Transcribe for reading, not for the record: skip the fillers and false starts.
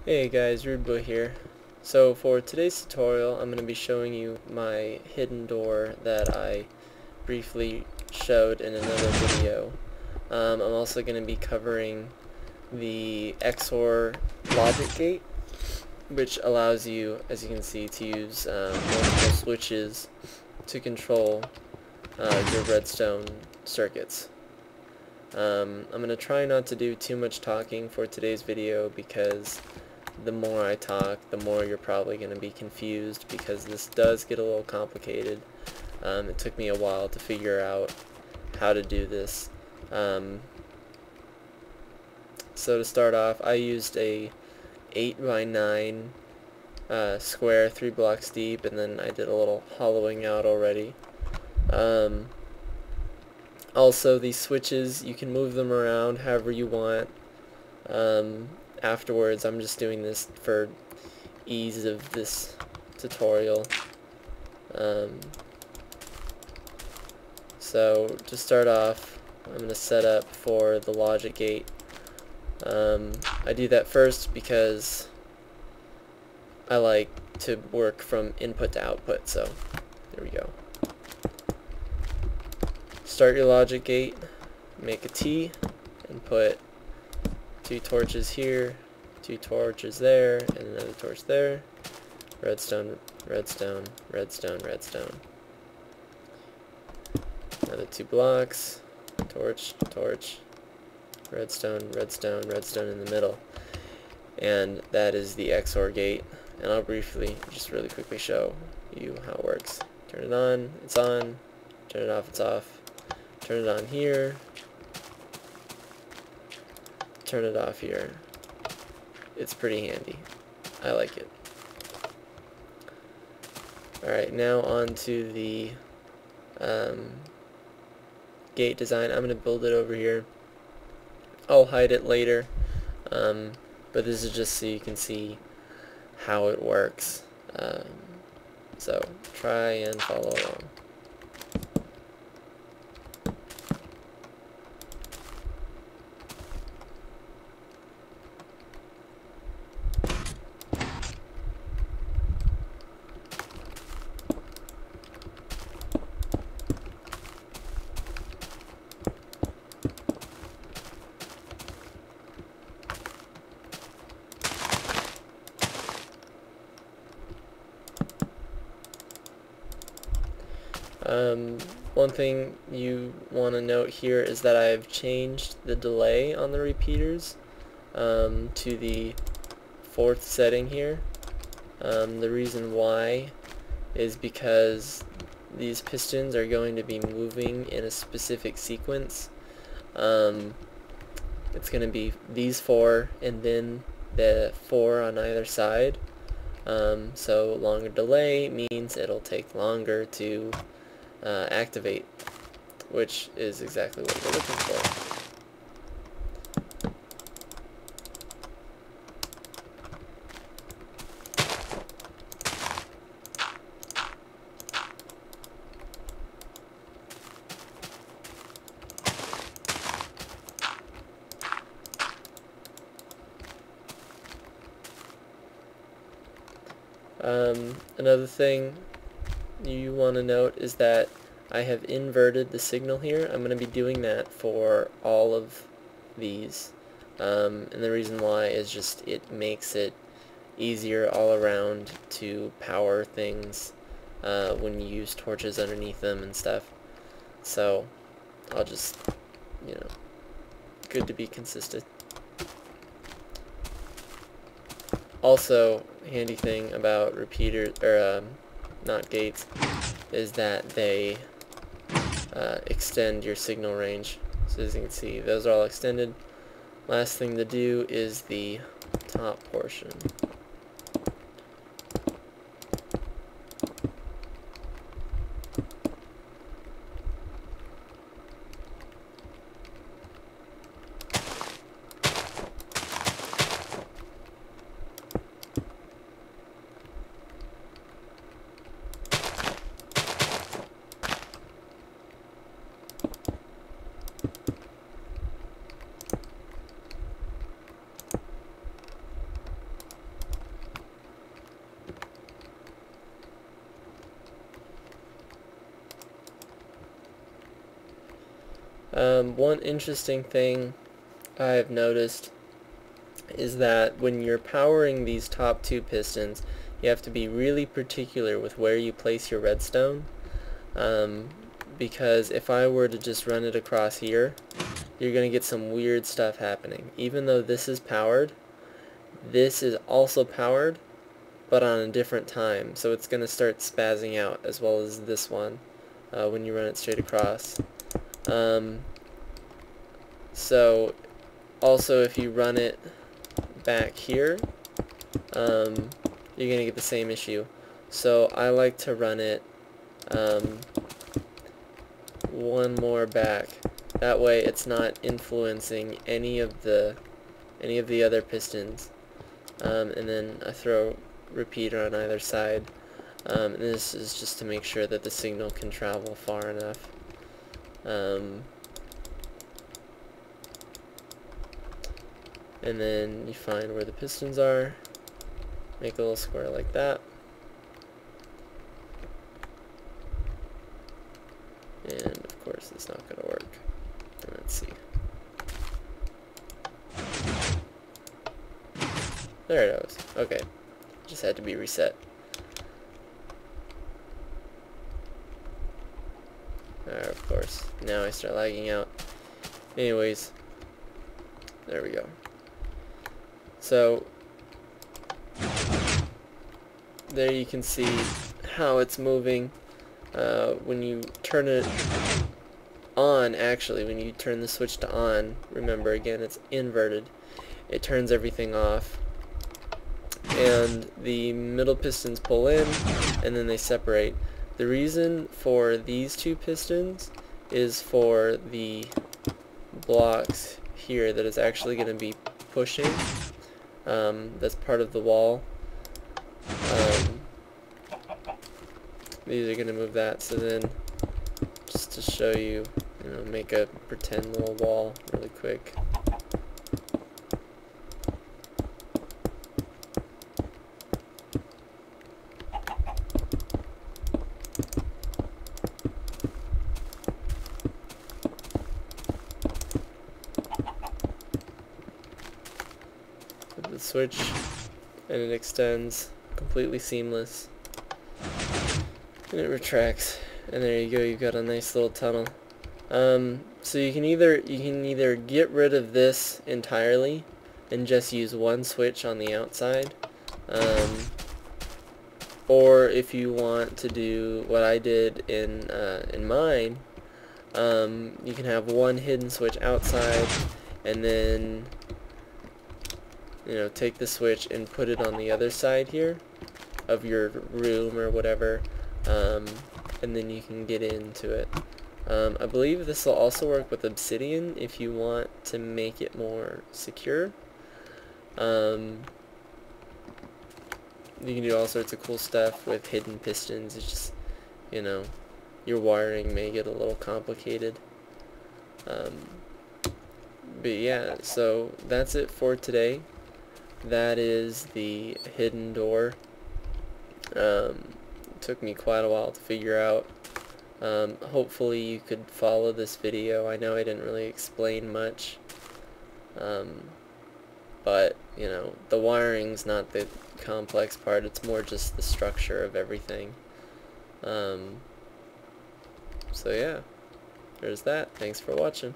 Hey guys, Rudeboy here. So for today's tutorial, I'm going to be showing you my hidden door that I briefly showed in another video. I'm also going to be covering the XOR Logic Gate, which allows you, as you can see, to use multiple switches to control your redstone circuits. I'm going to try not to do too much talking for today's video because the more I talk, the more you're probably going to be confused because this does get a little complicated. It took me a while to figure out how to do this. So to start off, I used a 8x9 square, 3 blocks deep, and then I did a little hollowing out already. Also, these switches, you can move them around however you want. Afterwards, I'm just doing this for ease of this tutorial. So to start off, I'm going to set up for the logic gate. I do that first because I like to work from input to output, so there we go. Start your logic gate, make a T, and put 2 torches here, 2 torches there, and another torch there. Redstone, redstone, redstone, redstone. Another 2 blocks, torch, torch, redstone, redstone, redstone in the middle. And that is the XOR gate. And I'll briefly, just really quickly show you how it works. Turn it on, it's on. Turn it off, it's off. Turn it on here. Turn it off here. It's pretty handy. I like it. Alright, now on to the gate design. I'm going to build it over here. I'll hide it later, but this is just so you can see how it works. So try and follow along. One thing you want to note here is that I've changed the delay on the repeaters to the 4th setting here. The reason why is because these pistons are going to be moving in a specific sequence. It's going to be these 4 and then the 4 on either side. So longer delay means it'll take longer to activate, which is exactly what we're looking for. Another thing you want to note is that I have inverted the signal here. I'm going to be doing that for all of these, and the reason why is just it makes it easier all around to power things when you use torches underneath them and stuff. So I'll just, good to be consistent. Also, handy thing about repeaters, or not gates, is that they extend your signal range. So as you can see, those are all extended. Last thing to do is the top portion. One interesting thing I've noticed is that when you're powering these top two pistons, you have to be really particular with where you place your redstone, because if I were to just run it across here, you're going to get some weird stuff happening. Even though this is powered, this is also powered, but on a different time, so it's going to start spazzing out, as well as this one when you run it straight across. So also if you run it back here, you're going to get the same issue. So I like to run it one more back. That way it's not influencing any of the other pistons. And then I throw repeater on either side. And this is just to make sure that the signal can travel far enough. And then you find where the pistons are, make a little square like that, and of course it's not going to work. Let's see. There it goes. Okay, just had to be reset. Of course, now I start lagging out. Anyways, there we go. So there you can see how it's moving when you turn it on. Actually, when you turn the switch to on, remember again it's inverted, it turns everything off, and the middle pistons pull in and then they separate. The reason for these two pistons is for the blocks here that is actually going to be pushing. That's part of the wall. These are going to move that, so then just to show you, make a pretend little wall really quick. The switch, and it extends, completely seamless, and it retracts, and there you go, you've got a nice little tunnel. So you can either get rid of this entirely and just use one switch on the outside, or if you want to do what I did in mine, you can have one hidden switch outside, and then take the switch and put it on the other side here of your room or whatever, and then you can get into it. I believe this will also work with obsidian if you want to make it more secure. You can do all sorts of cool stuff with hidden pistons. It's just, your wiring may get a little complicated. But yeah, so that's it for today. That is the hidden door. It took me quite a while to figure out. Hopefully you could follow this video. I know I didn't really explain much, but the wiring's not the complex part, it's more just the structure of everything. So yeah, there's that. Thanks for watching.